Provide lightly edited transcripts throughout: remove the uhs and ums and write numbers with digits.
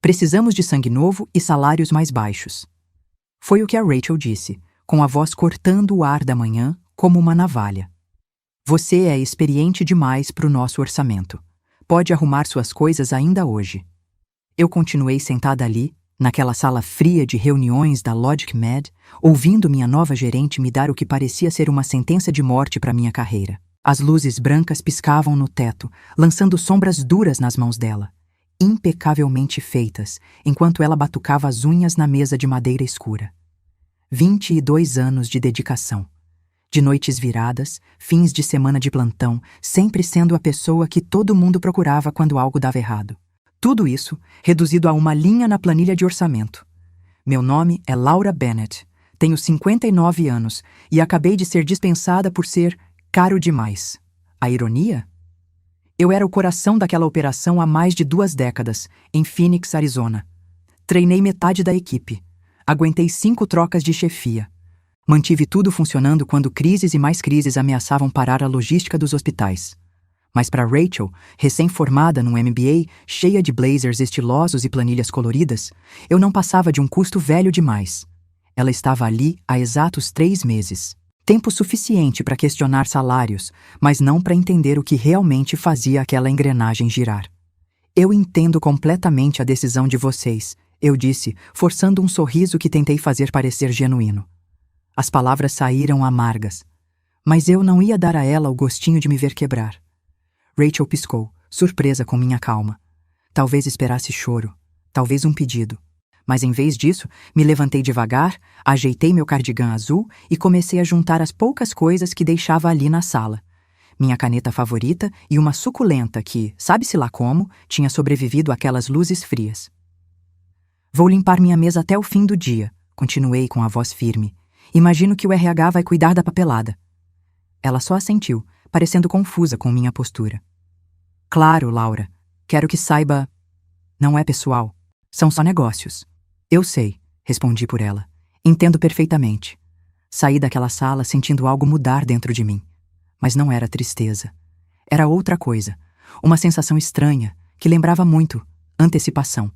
Precisamos de sangue novo e salários mais baixos. Foi o que a Rachel disse, com a voz cortando o ar da manhã como uma navalha. Você é experiente demais para o nosso orçamento. Pode arrumar suas coisas ainda hoje. Eu continuei sentada ali, naquela sala fria de reuniões da Logic Med, ouvindo minha nova gerente me dar o que parecia ser uma sentença de morte para minha carreira. As luzes brancas piscavam no teto, lançando sombras duras nas mãos dela, impecavelmente feitas, enquanto ela batucava as unhas na mesa de madeira escura. 22 anos de dedicação. De noites viradas, fins de semana de plantão, sempre sendo a pessoa que todo mundo procurava quando algo dava errado. Tudo isso reduzido a uma linha na planilha de orçamento. Meu nome é Laura Bennett, tenho 59 anos e acabei de ser dispensada por ser caro demais. A ironia? Eu era o coração daquela operação há mais de 2 décadas, em Phoenix, Arizona. Treinei metade da equipe. Aguentei 5 trocas de chefia. Mantive tudo funcionando quando crises e mais crises ameaçavam parar a logística dos hospitais. Mas para Rachel, recém-formada num MBA, cheia de blazers estilosos e planilhas coloridas, eu não passava de um custo velho demais. Ela estava ali há exatos 3 meses. Tempo suficiente para questionar salários, mas não para entender o que realmente fazia aquela engrenagem girar. Eu entendo completamente a decisão de vocês, eu disse, forçando um sorriso que tentei fazer parecer genuíno. As palavras saíram amargas, mas eu não ia dar a ela o gostinho de me ver quebrar. Rachel piscou, surpresa com minha calma. Talvez esperasse choro, talvez um pedido. Mas em vez disso, me levantei devagar, ajeitei meu cardigã azul e comecei a juntar as poucas coisas que deixava ali na sala. Minha caneta favorita e uma suculenta que, sabe-se lá como, tinha sobrevivido àquelas luzes frias. Vou limpar minha mesa até o fim do dia, continuei com a voz firme. Imagino que o RH vai cuidar da papelada. Ela só assentiu, parecendo confusa com minha postura. Claro, Laura. Quero que saiba... Não é pessoal. São só negócios. Eu sei, respondi por ela. Entendo perfeitamente. Saí daquela sala sentindo algo mudar dentro de mim. Mas não era tristeza. Era outra coisa. Uma sensação estranha, que lembrava muito antecipação.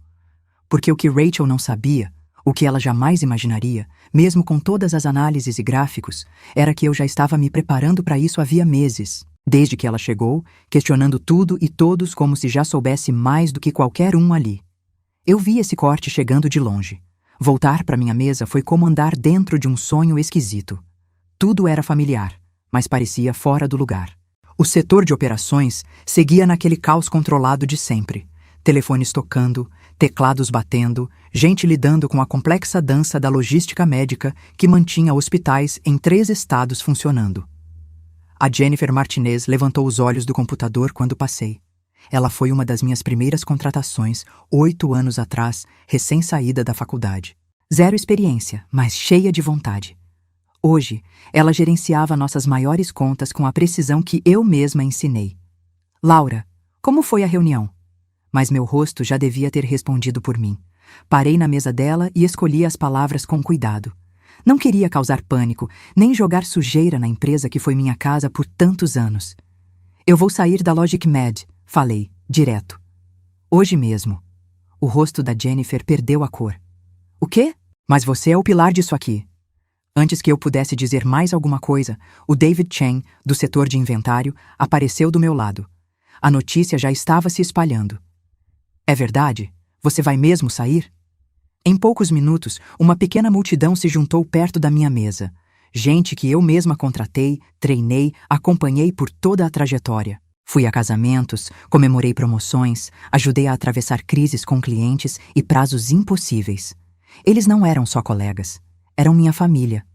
Porque o que Rachel não sabia, o que ela jamais imaginaria, mesmo com todas as análises e gráficos, era que eu já estava me preparando para isso havia meses. Desde que ela chegou, questionando tudo e todos como se já soubesse mais do que qualquer um ali. Eu vi esse corte chegando de longe. Voltar para minha mesa foi como andar dentro de um sonho esquisito. Tudo era familiar, mas parecia fora do lugar. O setor de operações seguia naquele caos controlado de sempre. Telefones tocando, teclados batendo, gente lidando com a complexa dança da logística médica que mantinha hospitais em 3 estados funcionando. A Jennifer Martinez levantou os olhos do computador quando passei. Ela foi uma das minhas primeiras contratações, 8 anos atrás, recém-saída da faculdade. 0 experiência, mas cheia de vontade. Hoje, ela gerenciava nossas maiores contas com a precisão que eu mesma ensinei. Laura, como foi a reunião? Mas meu rosto já devia ter respondido por mim. Parei na mesa dela e escolhi as palavras com cuidado. Não queria causar pânico, nem jogar sujeira na empresa que foi minha casa por tantos anos. Eu vou sair da Logic Med, falei, direto. Hoje mesmo. O rosto da Jennifer perdeu a cor. O quê? Mas você é o pilar disso aqui. Antes que eu pudesse dizer mais alguma coisa, o David Chen, do setor de inventário, apareceu do meu lado. A notícia já estava se espalhando. É verdade? Você vai mesmo sair? Em poucos minutos, uma pequena multidão se juntou perto da minha mesa. Gente que eu mesma contratei, treinei, acompanhei por toda a trajetória. Fui a casamentos, comemorei promoções, ajudei a atravessar crises com clientes e prazos impossíveis. Eles não eram só colegas, eram minha família.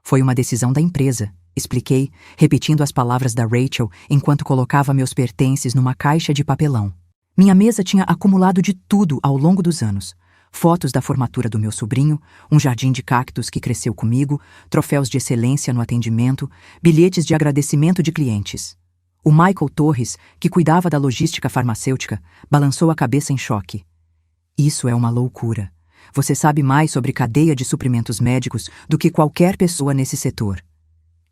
Foi uma decisão da empresa, expliquei, repetindo as palavras da Rachel enquanto colocava meus pertences numa caixa de papelão. Minha mesa tinha acumulado de tudo ao longo dos anos. Fotos da formatura do meu sobrinho, um jardim de cactos que cresceu comigo, troféus de excelência no atendimento, bilhetes de agradecimento de clientes. O Michael Torres, que cuidava da logística farmacêutica, balançou a cabeça em choque. Isso é uma loucura. Você sabe mais sobre cadeia de suprimentos médicos do que qualquer pessoa nesse setor.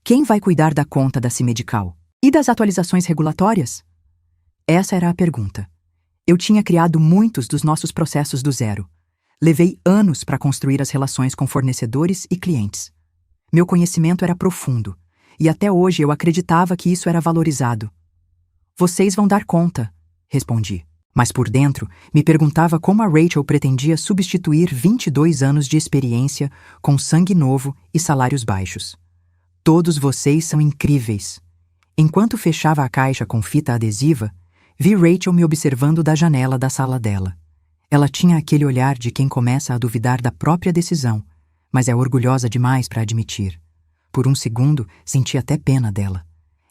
Quem vai cuidar da conta da Cimedical? E das atualizações regulatórias? Essa era a pergunta. Eu tinha criado muitos dos nossos processos do zero. Levei anos para construir as relações com fornecedores e clientes. Meu conhecimento era profundo, e até hoje eu acreditava que isso era valorizado. Vocês vão dar conta, respondi. Mas por dentro, me perguntava como a Rachel pretendia substituir 22 anos de experiência com sangue novo e salários baixos. Todos vocês são incríveis. Enquanto fechava a caixa com fita adesiva, vi Rachel me observando da janela da sala dela. Ela tinha aquele olhar de quem começa a duvidar da própria decisão, mas é orgulhosa demais para admitir. Por um segundo, senti até pena dela.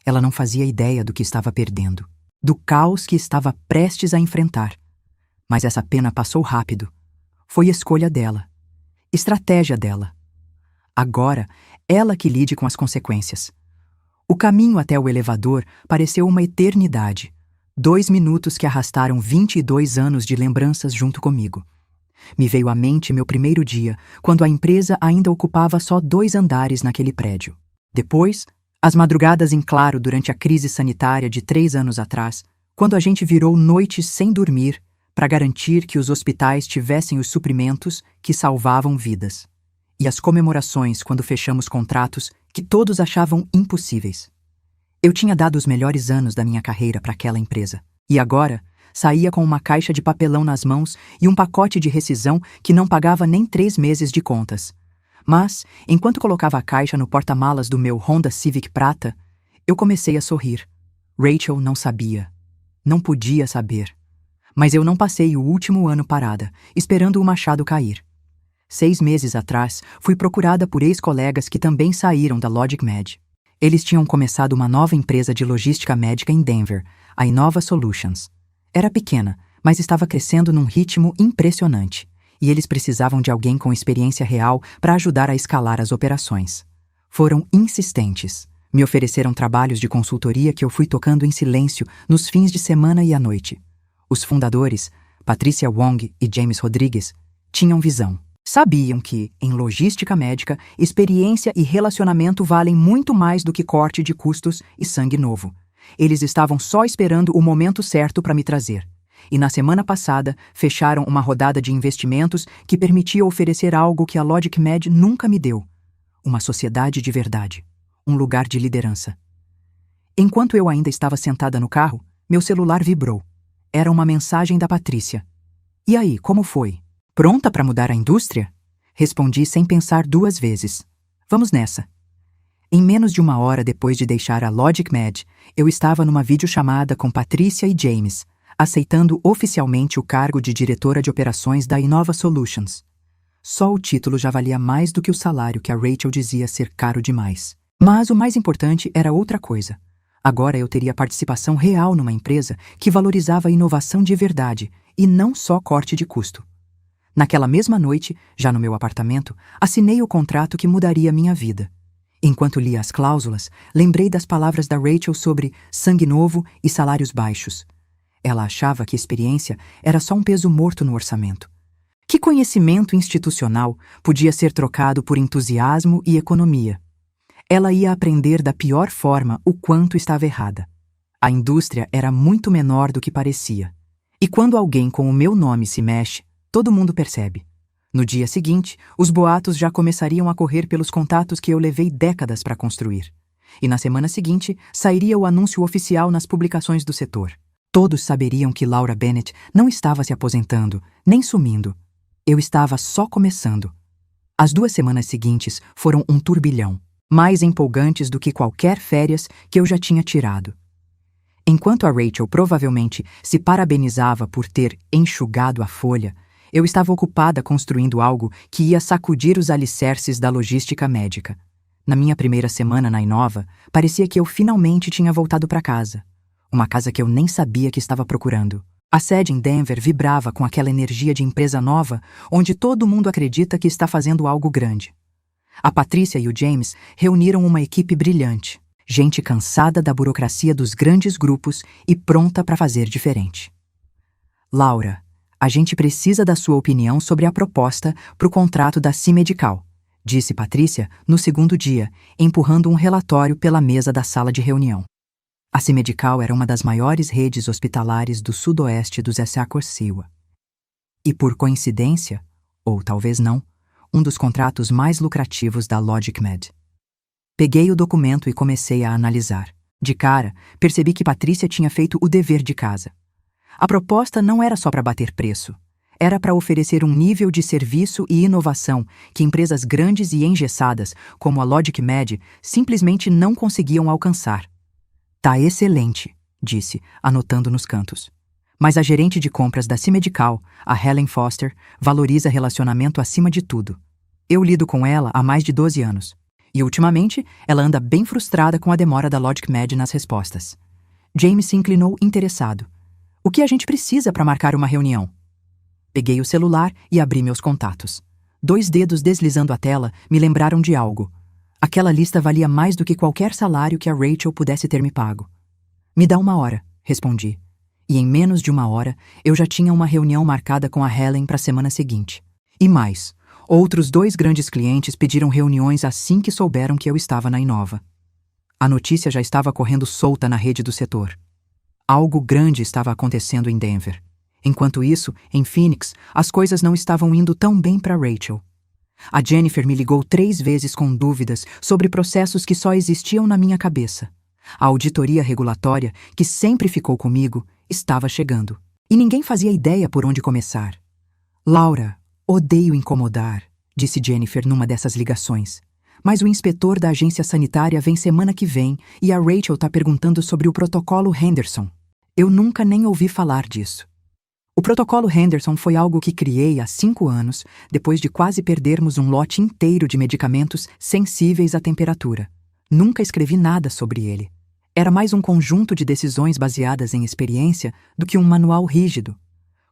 Ela não fazia ideia do que estava perdendo, do caos que estava prestes a enfrentar. Mas essa pena passou rápido. Foi escolha dela. Estratégia dela. Agora, ela que lide com as consequências. O caminho até o elevador pareceu uma eternidade. 2 minutos que arrastaram 22 anos de lembranças junto comigo. Me veio à mente meu primeiro dia, quando a empresa ainda ocupava só 2 andares naquele prédio. Depois, as madrugadas em claro durante a crise sanitária de 3 anos atrás, quando a gente virou noites sem dormir para garantir que os hospitais tivessem os suprimentos que salvavam vidas. E as comemorações quando fechamos contratos que todos achavam impossíveis. Eu tinha dado os melhores anos da minha carreira para aquela empresa. E agora, saía com uma caixa de papelão nas mãos e um pacote de rescisão que não pagava nem 3 meses de contas. Mas, enquanto colocava a caixa no porta-malas do meu Honda Civic prata, eu comecei a sorrir. Rachel não sabia. Não podia saber. Mas eu não passei o último ano parada, esperando o machado cair. 6 meses atrás, fui procurada por ex-colegas que também saíram da LogicMed. Eles tinham começado uma nova empresa de logística médica em Denver, a Innova Solutions. Era pequena, mas estava crescendo num ritmo impressionante, e eles precisavam de alguém com experiência real para ajudar a escalar as operações. Foram insistentes. Me ofereceram trabalhos de consultoria que eu fui tocando em silêncio nos fins de semana e à noite. Os fundadores, Patricia Wong e James Rodrigues, tinham visão. Sabiam que, em logística médica, experiência e relacionamento valem muito mais do que corte de custos e sangue novo. Eles estavam só esperando o momento certo para me trazer. E na semana passada, fecharam uma rodada de investimentos que permitia oferecer algo que a LogicMed nunca me deu. Uma sociedade de verdade. Um lugar de liderança. Enquanto eu ainda estava sentada no carro, meu celular vibrou. Era uma mensagem da Patrícia. E aí, como foi? Pronta para mudar a indústria? Respondi sem pensar 2 vezes. Vamos nessa. Em menos de 1 hora depois de deixar a LogicMed, eu estava numa videochamada com Patrícia e James, aceitando oficialmente o cargo de diretora de operações da Innova Solutions. Só o título já valia mais do que o salário que a Rachel dizia ser caro demais. Mas o mais importante era outra coisa. Agora eu teria participação real numa empresa que valorizava a inovação de verdade e não só corte de custo. Naquela mesma noite, já no meu apartamento, assinei o contrato que mudaria minha vida. Enquanto lia as cláusulas, lembrei das palavras da Rachel sobre sangue novo e salários baixos. Ela achava que experiência era só um peso morto no orçamento. Que conhecimento institucional podia ser trocado por entusiasmo e economia? Ela ia aprender da pior forma o quanto estava errada. A indústria era muito menor do que parecia. E quando alguém com o meu nome se mexe, todo mundo percebe. No dia seguinte, os boatos já começariam a correr pelos contatos que eu levei décadas para construir. E na semana seguinte, sairia o anúncio oficial nas publicações do setor. Todos saberiam que Laura Bennett não estava se aposentando, nem sumindo. Eu estava só começando. As 2 semanas seguintes foram um turbilhão, mais empolgantes do que qualquer férias que eu já tinha tirado. Enquanto a Rachel provavelmente se parabenizava por ter enxugado a folha, eu estava ocupada construindo algo que ia sacudir os alicerces da logística médica. Na minha primeira semana na Innova, parecia que eu finalmente tinha voltado para casa. Uma casa que eu nem sabia que estava procurando. A sede em Denver vibrava com aquela energia de empresa nova, onde todo mundo acredita que está fazendo algo grande. A Patrícia e o James reuniram uma equipe brilhante. Gente cansada da burocracia dos grandes grupos e pronta para fazer diferente. Laura, a gente precisa da sua opinião sobre a proposta para o contrato da C-Medical, disse Patrícia no segundo dia, empurrando um relatório pela mesa da sala de reunião. A CIMEDICAL era uma das maiores redes hospitalares do sudoeste dos Essaquah-Siwa. E por coincidência, ou talvez não, um dos contratos mais lucrativos da LogicMed. Peguei o documento e comecei a analisar. De cara, percebi que Patrícia tinha feito o dever de casa. A proposta não era só para bater preço. Era para oferecer um nível de serviço e inovação que empresas grandes e engessadas, como a LogicMed, simplesmente não conseguiam alcançar. Tá excelente, disse, anotando nos cantos. Mas a gerente de compras da CIMEDICAL, a Helen Foster, valoriza relacionamento acima de tudo. Eu lido com ela há mais de 12 anos. E, ultimamente, ela anda bem frustrada com a demora da LogicMed nas respostas. James se inclinou interessado. O que a gente precisa para marcar uma reunião? Peguei o celular e abri meus contatos. 2 dedos deslizando a tela me lembraram de algo. Aquela lista valia mais do que qualquer salário que a Rachel pudesse ter me pago. Me dá 1 hora, respondi. E em menos de 1 hora, eu já tinha uma reunião marcada com a Helen para a semana seguinte. E mais, outros 2 grandes clientes pediram reuniões assim que souberam que eu estava na Inova. A notícia já estava correndo solta na rede do setor. Algo grande estava acontecendo em Denver. Enquanto isso, em Phoenix, as coisas não estavam indo tão bem para Rachel. A Jennifer me ligou 3 vezes com dúvidas sobre processos que só existiam na minha cabeça. A auditoria regulatória, que sempre ficou comigo, estava chegando. E ninguém fazia ideia por onde começar. Laura, odeio incomodar, disse Jennifer numa dessas ligações. Mas o inspetor da agência sanitária vem semana que vem e a Rachel está perguntando sobre o protocolo Henderson. Eu nunca nem ouvi falar disso. O protocolo Henderson foi algo que criei há 5 anos, depois de quase perdermos um lote inteiro de medicamentos sensíveis à temperatura. Nunca escrevi nada sobre ele. Era mais um conjunto de decisões baseadas em experiência do que um manual rígido.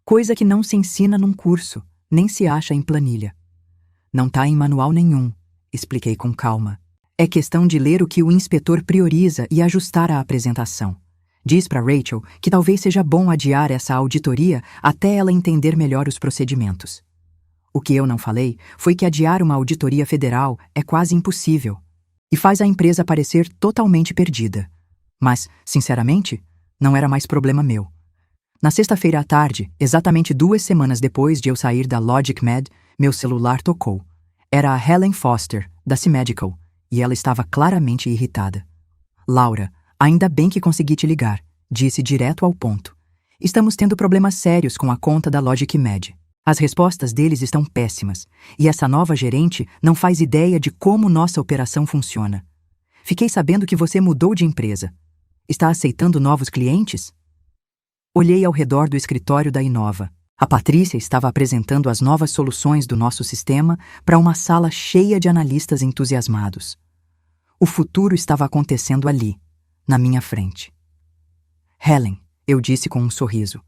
Coisa que não se ensina num curso, nem se acha em planilha. Não está em manual nenhum, expliquei com calma. É questão de ler o que o inspetor prioriza e ajustar a apresentação. Diz para Rachel que talvez seja bom adiar essa auditoria até ela entender melhor os procedimentos. O que eu não falei foi que adiar uma auditoria federal é quase impossível e faz a empresa parecer totalmente perdida. Mas, sinceramente, não era mais problema meu. Na sexta-feira à tarde, exatamente 2 semanas depois de eu sair da LogicMed, meu celular tocou. Era a Helen Foster, da CIMEDICAL, e ela estava claramente irritada. Laura, ainda bem que consegui te ligar, disse direto ao ponto. Estamos tendo problemas sérios com a conta da LogicMed. As respostas deles estão péssimas, e essa nova gerente não faz ideia de como nossa operação funciona. Fiquei sabendo que você mudou de empresa. Está aceitando novos clientes? Olhei ao redor do escritório da Inova. A Patrícia estava apresentando as novas soluções do nosso sistema para uma sala cheia de analistas entusiasmados. O futuro estava acontecendo ali, na minha frente. Helen, eu disse com um sorriso,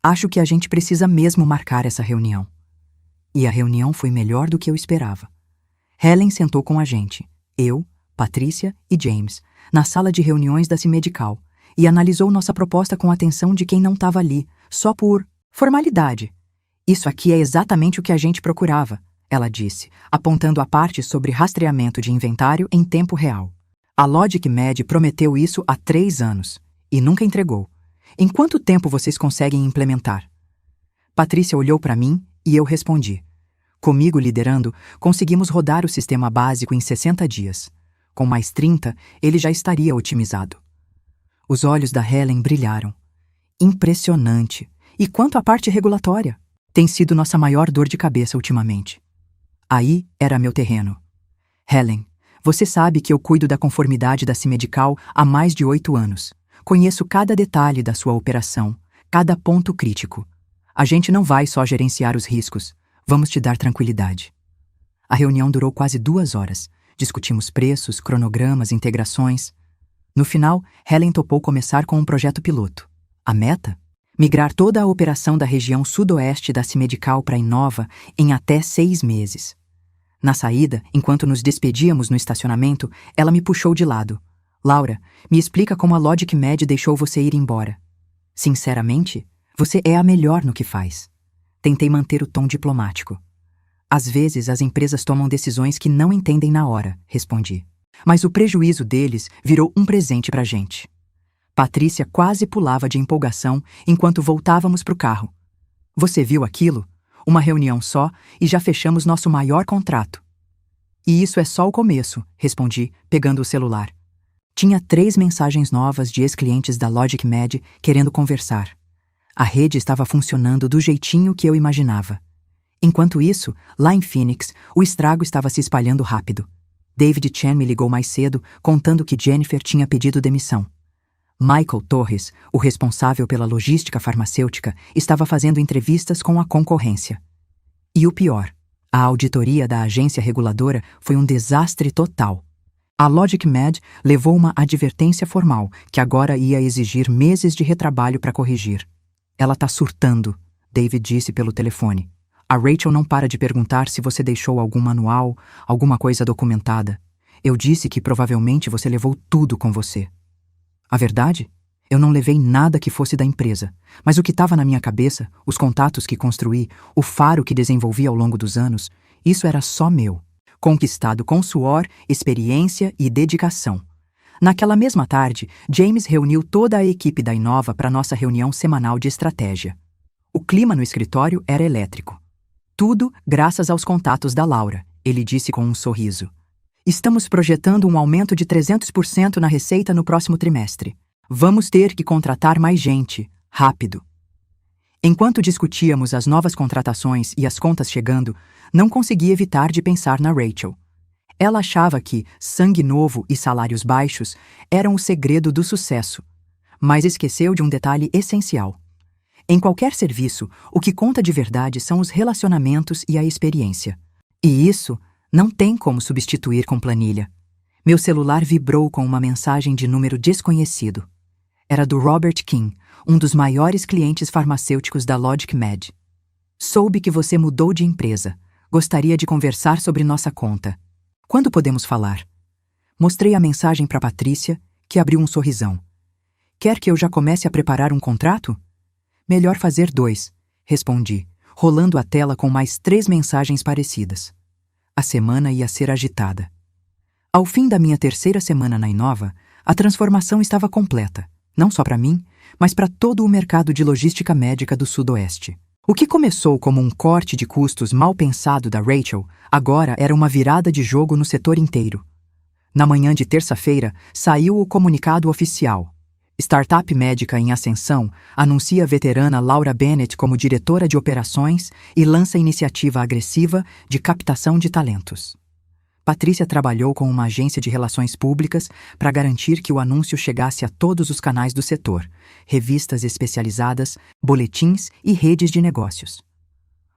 acho que a gente precisa mesmo marcar essa reunião. E a reunião foi melhor do que eu esperava. Helen sentou com a gente, eu, Patrícia e James, na sala de reuniões da CIMEDICAL, e analisou nossa proposta com a atenção de quem não estava ali, só por formalidade. Isso aqui é exatamente o que a gente procurava, ela disse, apontando a parte sobre rastreamento de inventário em tempo real. A LogicMed prometeu isso há 3 anos e nunca entregou. Em quanto tempo vocês conseguem implementar? Patrícia olhou para mim e eu respondi. Comigo liderando, conseguimos rodar o sistema básico em 60 dias. Com mais 30, ele já estaria otimizado. Os olhos da Helen brilharam. Impressionante! E quanto à parte regulatória? Tem sido nossa maior dor de cabeça ultimamente. Aí era meu terreno. Helen, você sabe que eu cuido da conformidade da CIMEDICAL há mais de 8 anos. Conheço cada detalhe da sua operação, cada ponto crítico. A gente não vai só gerenciar os riscos, vamos te dar tranquilidade. A reunião durou quase 2 horas. Discutimos preços, cronogramas, integrações. No final, Helen topou começar com um projeto piloto. A meta? Migrar toda a operação da região sudoeste da CIMEDICAL para a Inova em até 6 meses. Na saída, enquanto nos despedíamos no estacionamento, ela me puxou de lado. Laura, me explica como a LogicMed deixou você ir embora. Sinceramente, você é a melhor no que faz. Tentei manter o tom diplomático. Às vezes, as empresas tomam decisões que não entendem na hora, respondi. Mas o prejuízo deles virou um presente pra gente. Patrícia quase pulava de empolgação enquanto voltávamos para o carro. Você viu aquilo? Uma reunião só e já fechamos nosso maior contrato. E isso é só o começo, respondi, pegando o celular. Tinha 3 mensagens novas de ex-clientes da LogicMed querendo conversar. A rede estava funcionando do jeitinho que eu imaginava. Enquanto isso, lá em Phoenix, o estrago estava se espalhando rápido. David Chen me ligou mais cedo, contando que Jennifer tinha pedido demissão. Michael Torres, o responsável pela logística farmacêutica, estava fazendo entrevistas com a concorrência. E o pior, a auditoria da agência reguladora foi um desastre total. A LogicMed levou uma advertência formal que agora ia exigir meses de retrabalho para corrigir. Ela tá surtando, David disse pelo telefone. A Rachel não para de perguntar se você deixou algum manual, alguma coisa documentada. Eu disse que provavelmente você levou tudo com você. A verdade? Eu não levei nada que fosse da empresa, mas o que estava na minha cabeça, os contatos que construí, o faro que desenvolvi ao longo dos anos, isso era só meu, conquistado com suor, experiência e dedicação. Naquela mesma tarde, James reuniu toda a equipe da Inova para nossa reunião semanal de estratégia. O clima no escritório era elétrico. Tudo graças aos contatos da Laura, ele disse com um sorriso. Estamos projetando um aumento de 300% na receita no próximo trimestre. Vamos ter que contratar mais gente, rápido. Enquanto discutíamos as novas contratações e as contas chegando, não consegui evitar de pensar na Rachel. Ela achava que sangue novo e salários baixos eram o segredo do sucesso, mas esqueceu de um detalhe essencial. Em qualquer serviço, o que conta de verdade são os relacionamentos e a experiência. E isso não tem como substituir com planilha. Meu celular vibrou com uma mensagem de número desconhecido. Era do Robert King, um dos maiores clientes farmacêuticos da LogicMed. Soube que você mudou de empresa. Gostaria de conversar sobre nossa conta. Quando podemos falar? Mostrei a mensagem para Patrícia, que abriu um sorrisão. Quer que eu já comece a preparar um contrato? Melhor fazer 2, respondi, rolando a tela com mais 3 mensagens parecidas. A semana ia ser agitada. Ao fim da minha 3ª semana na Inova, a transformação estava completa, não só para mim, mas para todo o mercado de logística médica do Sudoeste. O que começou como um corte de custos mal pensado da Rachel, agora era uma virada de jogo no setor inteiro. Na manhã de terça-feira, saiu o comunicado oficial. Startup médica em ascensão anuncia a veterana Laura Bennett como diretora de operações e lança iniciativa agressiva de captação de talentos. Patrícia trabalhou com uma agência de relações públicas para garantir que o anúncio chegasse a todos os canais do setor, revistas especializadas, boletins e redes de negócios.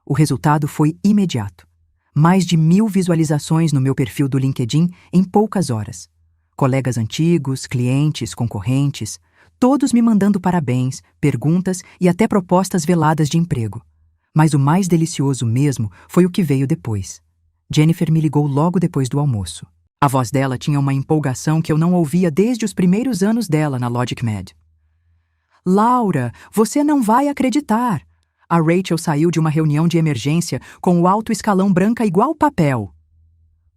O resultado foi imediato. Mais de 1000 visualizações no meu perfil do LinkedIn em poucas horas. Colegas antigos, clientes, concorrentes, todos me mandando parabéns, perguntas e até propostas veladas de emprego. Mas o mais delicioso mesmo foi o que veio depois. Jennifer me ligou logo depois do almoço. A voz dela tinha uma empolgação que eu não ouvia desde os primeiros anos dela na LogicMed. Laura, você não vai acreditar! A Rachel saiu de uma reunião de emergência com o alto escalão branca igual papel.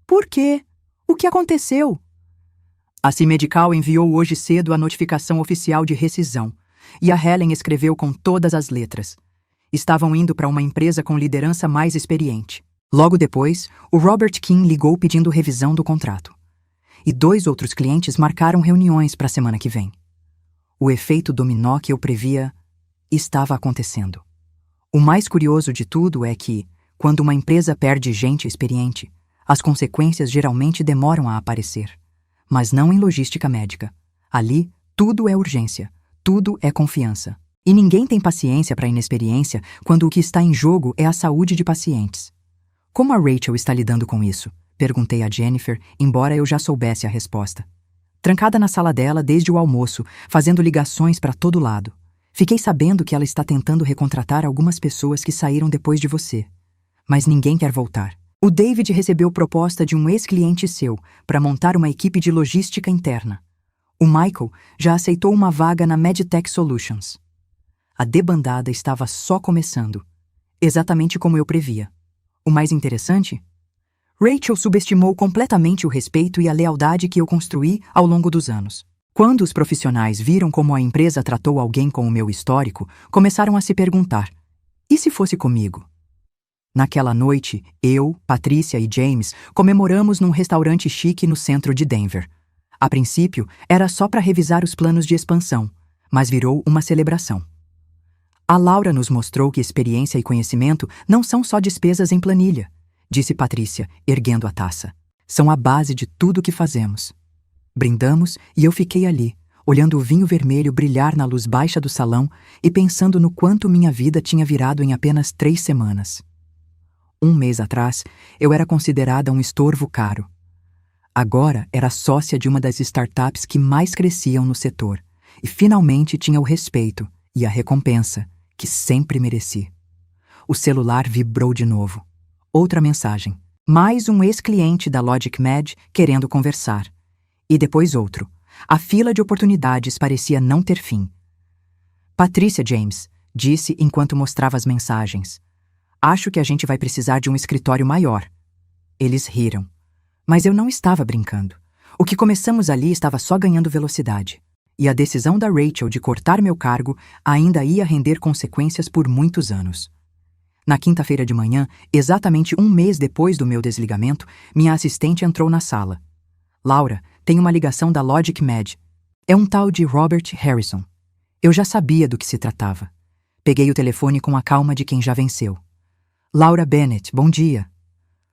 Por quê? O que aconteceu? A C-Medical enviou hoje cedo a notificação oficial de rescisão, e a Helen escreveu com todas as letras. Estavam indo para uma empresa com liderança mais experiente. Logo depois, o Robert King ligou pedindo revisão do contrato. E 2 outros clientes marcaram reuniões para a semana que vem. O efeito dominó que eu previa estava acontecendo. O mais curioso de tudo é que, quando uma empresa perde gente experiente, as consequências geralmente demoram a aparecer. Mas não em logística médica. Ali, tudo é urgência, tudo é confiança. E ninguém tem paciência para inexperiência quando o que está em jogo é a saúde de pacientes. Como a Rachel está lidando com isso? Perguntei a Jennifer, embora eu já soubesse a resposta. Trancada na sala dela desde o almoço, fazendo ligações para todo lado. Fiquei sabendo que ela está tentando recontratar algumas pessoas que saíram depois de você. Mas ninguém quer voltar. O David recebeu proposta de um ex-cliente seu para montar uma equipe de logística interna. O Michael já aceitou uma vaga na Medtech Solutions. A debandada estava só começando, exatamente como eu previa. O mais interessante? Rachel subestimou completamente o respeito e a lealdade que eu construí ao longo dos anos. Quando os profissionais viram como a empresa tratou alguém com o meu histórico, começaram a se perguntar: e se fosse comigo? Naquela noite, eu, Patrícia e James comemoramos num restaurante chique no centro de Denver. A princípio, era só para revisar os planos de expansão, mas virou uma celebração. A Laura nos mostrou que experiência e conhecimento não são só despesas em planilha, disse Patrícia, erguendo a taça. São a base de tudo o que fazemos. Brindamos e eu fiquei ali, olhando o vinho vermelho brilhar na luz baixa do salão e pensando no quanto minha vida tinha virado em apenas 3 semanas. Um mês atrás, eu era considerada um estorvo caro. Agora era sócia de uma das startups que mais cresciam no setor e finalmente tinha o respeito e a recompensa que sempre mereci. O celular vibrou de novo. Outra mensagem. Mais um ex-cliente da LogicMed querendo conversar. E depois outro. A fila de oportunidades parecia não ter fim. Patrícia, James, disse enquanto mostrava as mensagens. Acho que a gente vai precisar de um escritório maior. Eles riram. Mas eu não estava brincando. O que começamos ali estava só ganhando velocidade. E a decisão da Rachel de cortar meu cargo ainda ia render consequências por muitos anos. Na quinta-feira de manhã, exatamente um mês depois do meu desligamento, minha assistente entrou na sala. Laura, tem uma ligação da LogicMed. É um tal de Robert Harrison. Eu já sabia do que se tratava. Peguei o telefone com a calma de quem já venceu. Laura Bennett, bom dia.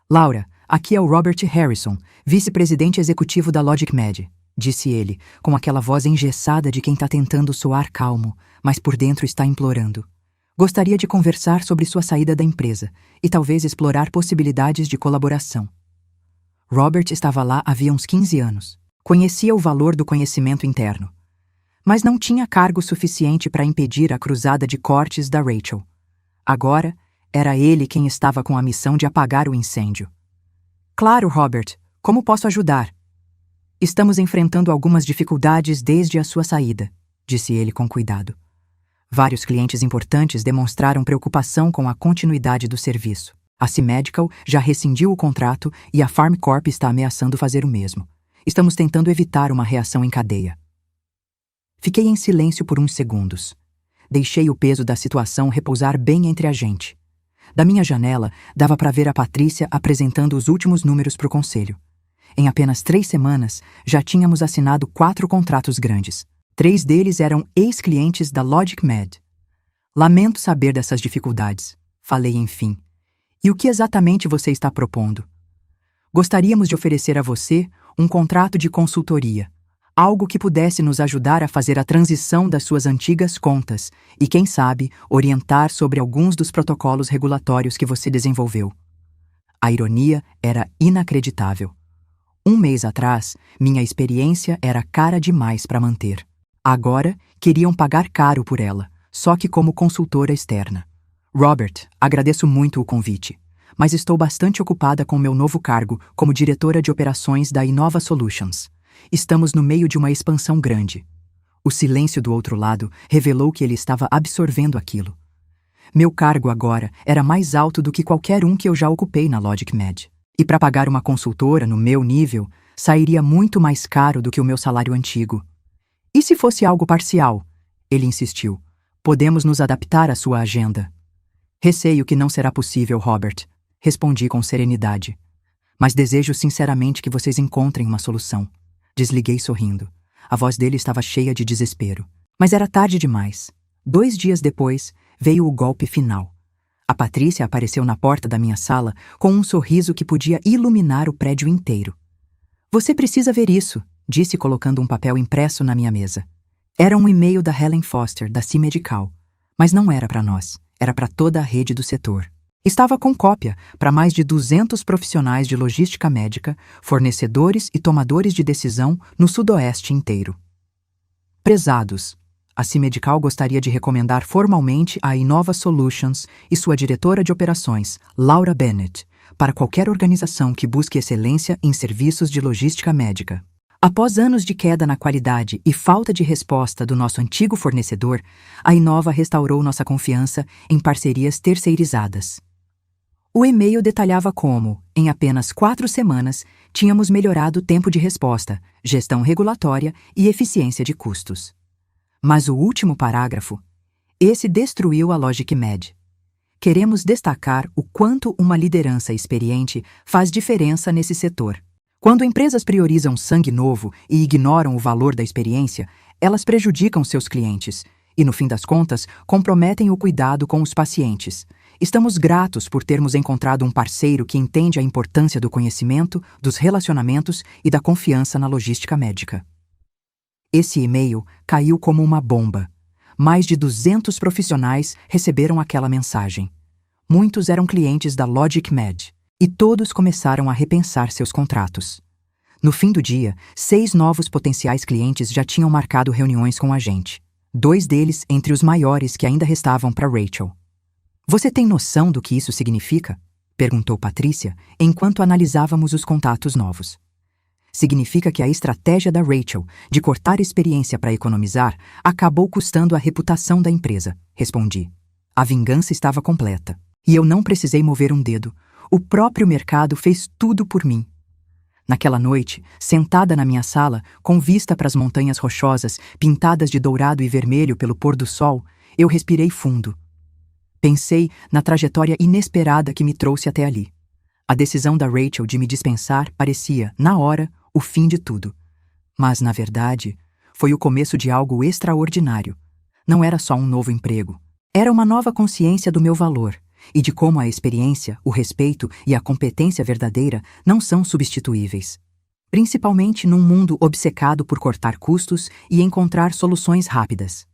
Laura, aqui é o Robert Harrison, vice-presidente executivo da LogicMed, disse ele, com aquela voz engessada de quem está tentando soar calmo, mas por dentro está implorando. Gostaria de conversar sobre sua saída da empresa e talvez explorar possibilidades de colaboração. Robert estava lá havia uns 15 anos. Conhecia o valor do conhecimento interno. Mas não tinha cargo suficiente para impedir a cruzada de cortes da Rachel. Agora, era ele quem estava com a missão de apagar o incêndio. Claro, Robert. Como posso ajudar? Estamos enfrentando algumas dificuldades desde a sua saída, disse ele com cuidado. Vários clientes importantes demonstraram preocupação com a continuidade do serviço. A C-Medical já rescindiu o contrato e a FarmCorp está ameaçando fazer o mesmo. Estamos tentando evitar uma reação em cadeia. Fiquei em silêncio por uns segundos. Deixei o peso da situação repousar bem entre a gente. Da minha janela, dava para ver a Patrícia apresentando os últimos números para o conselho. Em apenas 3 semanas, já tínhamos assinado 4 contratos grandes. 3 deles eram ex-clientes da LogicMed. Lamento saber dessas dificuldades, falei enfim. E o que exatamente você está propondo? Gostaríamos de oferecer a você um contrato de consultoria, algo que pudesse nos ajudar a fazer a transição das suas antigas contas e, quem sabe, orientar sobre alguns dos protocolos regulatórios que você desenvolveu. A ironia era inacreditável. Um mês atrás, minha experiência era cara demais para manter. Agora, queriam pagar caro por ela, só que como consultora externa. Robert, agradeço muito o convite, mas estou bastante ocupada com meu novo cargo como diretora de operações da Innova Solutions. Estamos no meio de uma expansão grande. O silêncio do outro lado revelou que ele estava absorvendo aquilo. Meu cargo agora era mais alto do que qualquer um que eu já ocupei na LogicMed. E para pagar uma consultora no meu nível, sairia muito mais caro do que o meu salário antigo. E se fosse algo parcial? Ele insistiu. Podemos nos adaptar à sua agenda. Receio que não será possível, Robert, respondi com serenidade. Mas desejo sinceramente que vocês encontrem uma solução. Desliguei sorrindo. A voz dele estava cheia de desespero. Mas era tarde demais. 2 dias depois, veio o golpe final. A Patrícia apareceu na porta da minha sala com um sorriso que podia iluminar o prédio inteiro. Você precisa ver isso, disse colocando um papel impresso na minha mesa. Era um e-mail da Helen Foster, da C-Medical. Mas não era para nós, era para toda a rede do setor. Estava com cópia para mais de 200 profissionais de logística médica, fornecedores e tomadores de decisão no sudoeste inteiro. Prezados, a C-Medical gostaria de recomendar formalmente a Innova Solutions e sua diretora de operações, Laura Bennett, para qualquer organização que busque excelência em serviços de logística médica. Após anos de queda na qualidade e falta de resposta do nosso antigo fornecedor, a Innova restaurou nossa confiança em parcerias terceirizadas. O e-mail detalhava como, em apenas 4 semanas, tínhamos melhorado o tempo de resposta, gestão regulatória e eficiência de custos. Mas o último parágrafo, esse destruiu a LogicMed. Queremos destacar o quanto uma liderança experiente faz diferença nesse setor. Quando empresas priorizam sangue novo e ignoram o valor da experiência, elas prejudicam seus clientes e, no fim das contas, comprometem o cuidado com os pacientes. Estamos gratos por termos encontrado um parceiro que entende a importância do conhecimento, dos relacionamentos e da confiança na logística médica. Esse e-mail caiu como uma bomba. Mais de 200 profissionais receberam aquela mensagem. Muitos eram clientes da LogicMed, e todos começaram a repensar seus contratos. No fim do dia, 6 novos potenciais clientes já tinham marcado reuniões com a gente. 2 deles entre os maiores que ainda restavam para Rachel. Você tem noção do que isso significa? Perguntou Patrícia, enquanto analisávamos os contatos novos. Significa que a estratégia da Rachel de cortar experiência para economizar acabou custando a reputação da empresa, respondi. A vingança estava completa, e eu não precisei mover um dedo. O próprio mercado fez tudo por mim. Naquela noite, sentada na minha sala, com vista para as montanhas rochosas, pintadas de dourado e vermelho pelo pôr do sol, eu respirei fundo. Pensei na trajetória inesperada que me trouxe até ali. A decisão da Rachel de me dispensar parecia, na hora, o fim de tudo. Mas, na verdade, foi o começo de algo extraordinário. Não era só um novo emprego. Era uma nova consciência do meu valor e de como a experiência, o respeito e a competência verdadeira não são substituíveis. Principalmente num mundo obcecado por cortar custos e encontrar soluções rápidas.